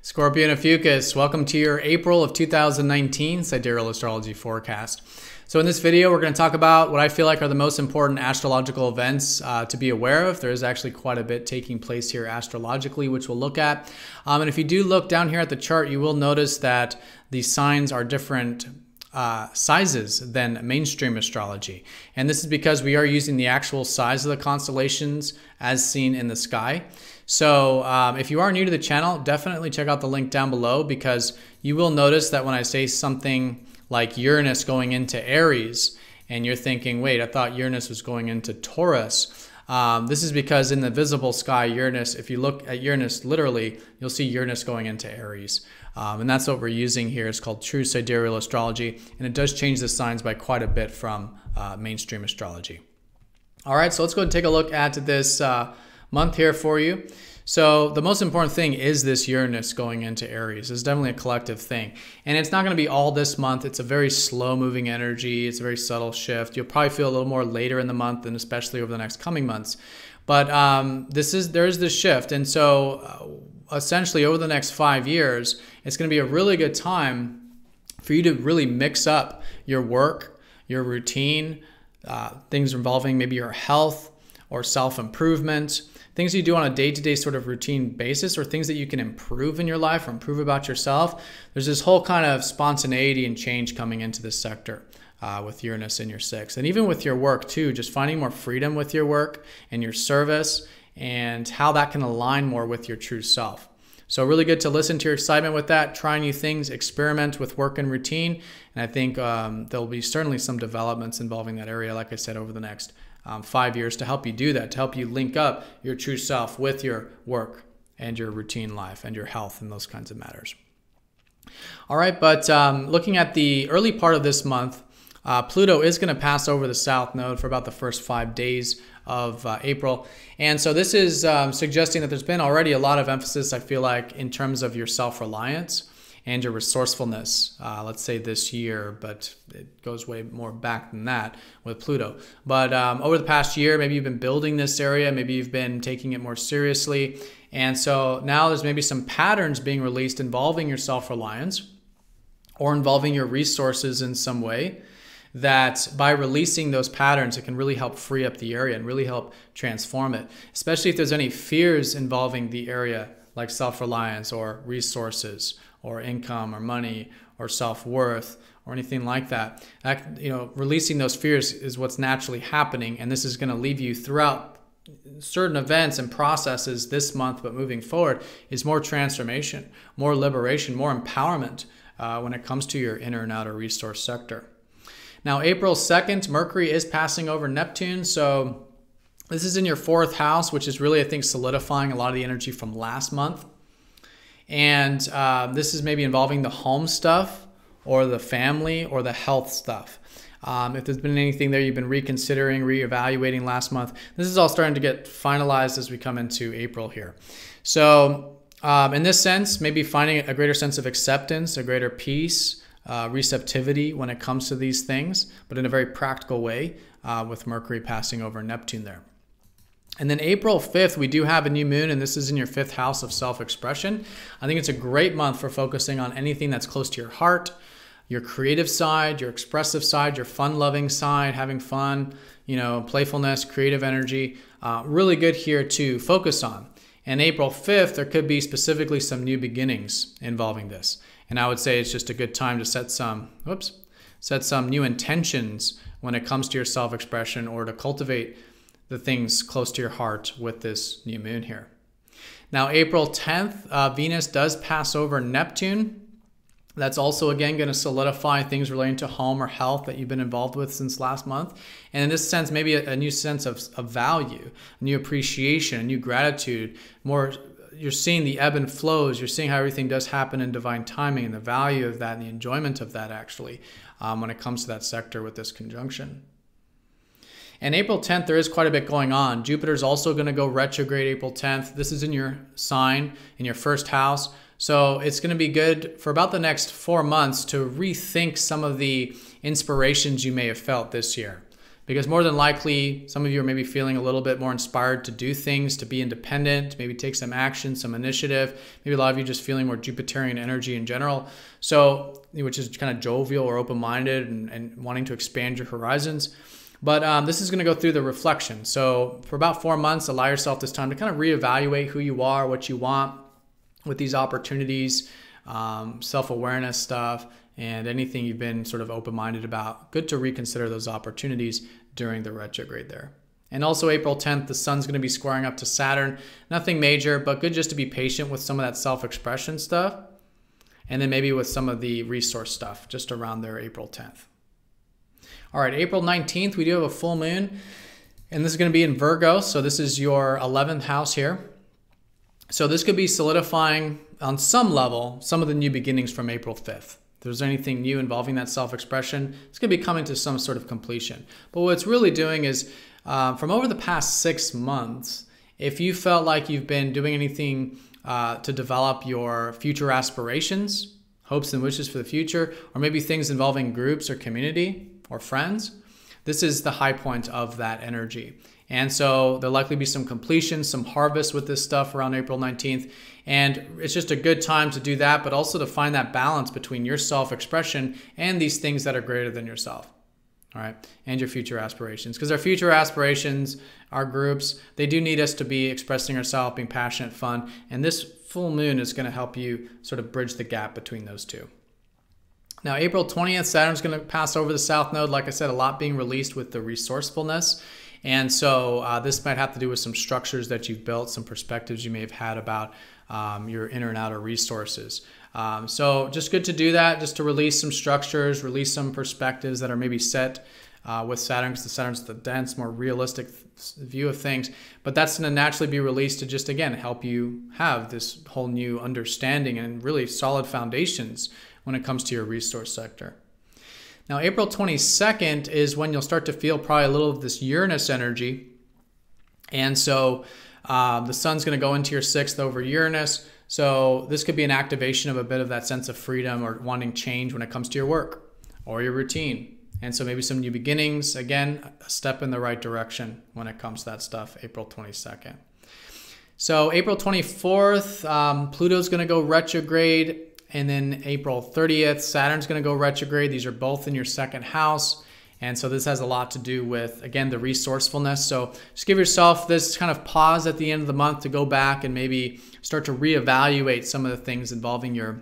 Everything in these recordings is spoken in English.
Scorpio and Ophiuchus, welcome to your April of 2019 Sidereal Astrology forecast. So in this video, we're going to talk about what I feel like are the most important astrological events to be aware of. There is actually quite a bit taking place here astrologically, which we'll look at. And if you do look down here at the chart, you will notice that the signs are different sizes than mainstream astrology. And this is because we are using the actual size of the constellations as seen in the sky. So if you are new to the channel, definitely check out the link down below, because you will notice that when I say something like Uranus going into Aries, and you're thinking, wait, I thought Uranus was going into Taurus. This is because in the visible sky, Uranus, if you look at Uranus literally, you'll see Uranus going into Aries. And that's what we're using here. It's called true sidereal astrology, and it does change the signs by quite a bit from mainstream astrology. All right, so let's go and take a look at this month here for you. So the most important thing is this Uranus going into Aries. It's definitely a collective thing. And it's not going to be all this month. It's a very slow moving energy. It's a very subtle shift. You'll probably feel a little more later in the month, and especially over the next coming months. But there is this shift. And so essentially over the next 5 years, it's going to be a really good time for you to really mix up your work, your routine, things involving maybe your health or self-improvement, things you do on a day-to-day sort of routine basis, or things that you can improve in your life or improve about yourself. There's this whole kind of spontaneity and change coming into this sector with Uranus in your sixth. And even with your work too, just finding more freedom with your work and your service, and how that can align more with your true self. So really good to listen to your excitement with that, try new things, experiment with work and routine. And I think there'll be certainly some developments involving that area, like I said, over the next 5 years to help you do that, to help you link up your true self with your work and your routine life and your health and those kinds of matters. All right, but looking at the early part of this month, Pluto is going to pass over the South Node for about the first 5 days of April. And so this is suggesting that there's been already a lot of emphasis, I feel like, in terms of your self-reliance and your resourcefulness, let's say this year, but it goes way more back than that with Pluto. But over the past year, maybe you've been building this area, maybe you've been taking it more seriously. And so now there's maybe some patterns being released involving your self-reliance or involving your resources in some way, that by releasing those patterns, it can really help free up the area and really help transform it, especially if there's any fears involving the area, like self-reliance or resources or income or money or self-worth or anything like that. Releasing those fears is what's naturally happening, and this is going to leave you throughout certain events and processes this month, but moving forward is more transformation, more liberation, more empowerment when it comes to your inner and outer resource sector. Now, April 2nd, Mercury is passing over Neptune, so this is in your 4th house, which is really, I think, solidifying a lot of the energy from last month. And this is maybe involving the home stuff or the family or the health stuff. If there's been anything there you've been reconsidering, reevaluating last month, this is all starting to get finalized as we come into April here. So in this sense, maybe finding a greater sense of acceptance, a greater peace, receptivity when it comes to these things, but in a very practical way with Mercury passing over Neptune there. And then April 5th, we do have a new moon, and this is in your 5th house of self-expression. I think it's a great month for focusing on anything that's close to your heart, your creative side, your expressive side, your fun-loving side, having fun, playfulness, creative energy. Really good here to focus on. And April 5th, there could be specifically some new beginnings involving this. And I would say it's just a good time to set some new intentions when it comes to your self-expression, or to cultivate the things close to your heart with this new moon here. Now, April 10th, Venus does pass over Neptune. That's also, again, going to solidify things relating to home or health that you've been involved with since last month. And in this sense, maybe a new sense of value, a new appreciation, a new gratitude. You're seeing the ebb and flows. You're seeing how everything does happen in divine timing, and the value of that and the enjoyment of that, actually, when it comes to that sector with this conjunction. And April 10th, there is quite a bit going on. Jupiter's also going to go retrograde April 10th. This is in your sign, in your 1st house. So it's going to be good for about the next 4 months to rethink some of the inspirations you may have felt this year. Because more than likely, some of you are maybe feeling a little bit more inspired to do things, to be independent, maybe take some action, some initiative. Maybe a lot of you just feeling more Jupiterian energy in general. So, which is kind of jovial or open-minded and wanting to expand your horizons. But this is going to go through the reflection. So for about 4 months, allow yourself this time to kind of reevaluate who you are, what you want with these opportunities, self-awareness stuff, and anything you've been sort of open-minded about. Good to reconsider those opportunities during the retrograde there. And also April 10th, the sun's going to be squaring up to Saturn. Nothing major, but good just to be patient with some of that self-expression stuff. And then maybe with some of the resource stuff just around there, April 10th. All right, April 19th, we do have a full moon, and this is going to be in Virgo. So this is your 11th house here. So this could be solidifying on some level some of the new beginnings from April 5th. If there's anything new involving that self-expression, it's going to be coming to some sort of completion. But what it's really doing is from over the past 6 months, if you felt like you've been doing anything to develop your future aspirations, hopes and wishes for the future, or maybe things involving groups or community or friends, this is the high point of that energy. And so there'll likely be some completion, some harvest with this stuff around April 19th. And it's just a good time to do that, but also to find that balance between your self-expression and these things that are greater than yourself. All right, and your future aspirations. Because our future aspirations, our groups, they do need us to be expressing ourselves, being passionate, fun. And this full moon is going to help you sort of bridge the gap between those two. Now, April 20th, Saturn's going to pass over the South Node. Like I said, a lot being released with the resourcefulness. And so this might have to do with some structures that you've built, some perspectives you may have had about your inner and outer resources. So just good to do that, just to release some structures, release some perspectives that are maybe set with Saturn, because the Saturn's the dense, more realistic view of things. But that's going to naturally be released to just, again, help you have this whole new understanding and really solid foundations when it comes to your resource sector. Now, April 22nd is when you'll start to feel probably a little of this Uranus energy. And so the sun's going to go into your 6th over Uranus. So this could be an activation of a bit of that sense of freedom or wanting change when it comes to your work or your routine. And so maybe some new beginnings. Again, a step in the right direction when it comes to that stuff, April 22nd. So April 24th, Pluto's going to go retrograde. And then April 30th, Saturn's going to go retrograde. These are both in your 2nd house. And so this has a lot to do with, again, the resourcefulness. So just give yourself this kind of pause at the end of the month to go back and maybe start to reevaluate some of the things involving your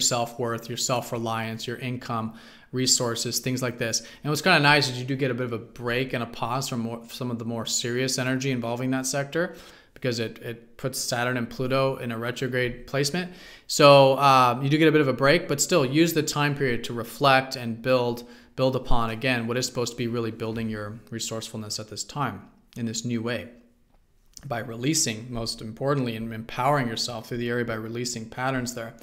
self-worth, your self-reliance, your income, resources, things like this. And what's kind of nice is you do get a bit of a break and a pause from some of the more serious energy involving that sector, because it puts Saturn and Pluto in a retrograde placement. So you do get a bit of a break, but still use the time period to reflect and build upon, again, what is supposed to be really building your resourcefulness at this time in this new way, by releasing, most importantly, and empowering yourself through the area by releasing patterns there.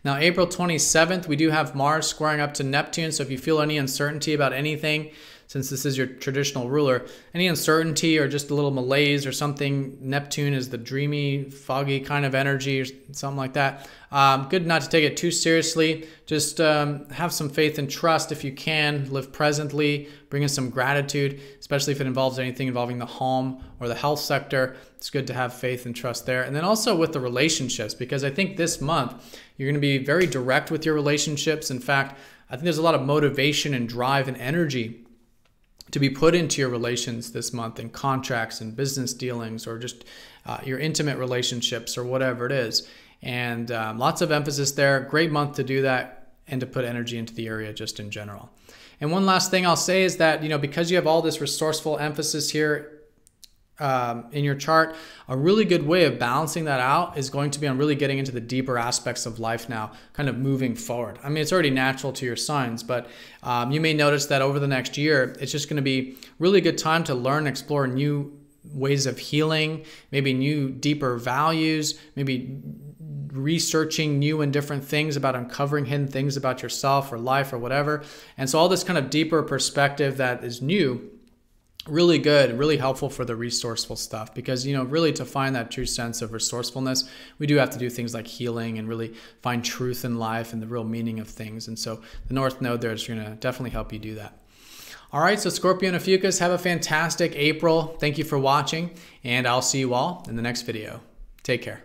Now, April 27th, we do have Mars squaring up to Neptune. So if you feel any uncertainty about anything, since this is your traditional ruler, any uncertainty or just a little malaise or something, Neptune is the dreamy, foggy kind of energy or something like that. Good not to take it too seriously. Just have some faith and trust if you can. Live presently, bring in some gratitude, especially if it involves anything involving the home or the health sector. It's good to have faith and trust there. And then also with the relationships, because I think this month you're going to be very direct with your relationships. In fact, I think there's a lot of motivation and drive and energy to be put into your relations this month in contracts and business dealings, or just your intimate relationships or whatever it is. And lots of emphasis there. Great month to do that and to put energy into the area just in general. And one last thing I'll say is that, because you have all this resourceful emphasis here in your chart, a really good way of balancing that out is going to be on really getting into the deeper aspects of life now, kind of moving forward. I mean, it's already natural to your signs, but you may notice that over the next year, it's just going to be really good time to learn, explore new ways of healing, maybe new, deeper values, maybe researching new and different things about uncovering hidden things about yourself or life or whatever. And so all this kind of deeper perspective that is new, really good and really helpful for the resourceful stuff, because really to find that true sense of resourcefulness, we do have to do things like healing and really find truth in life and the real meaning of things. And so the North Node there is going to definitely help you do that. All right, so Scorpio and Ophiuchus, have a fantastic April. Thank you for watching, and I'll see you all in the next video. Take care.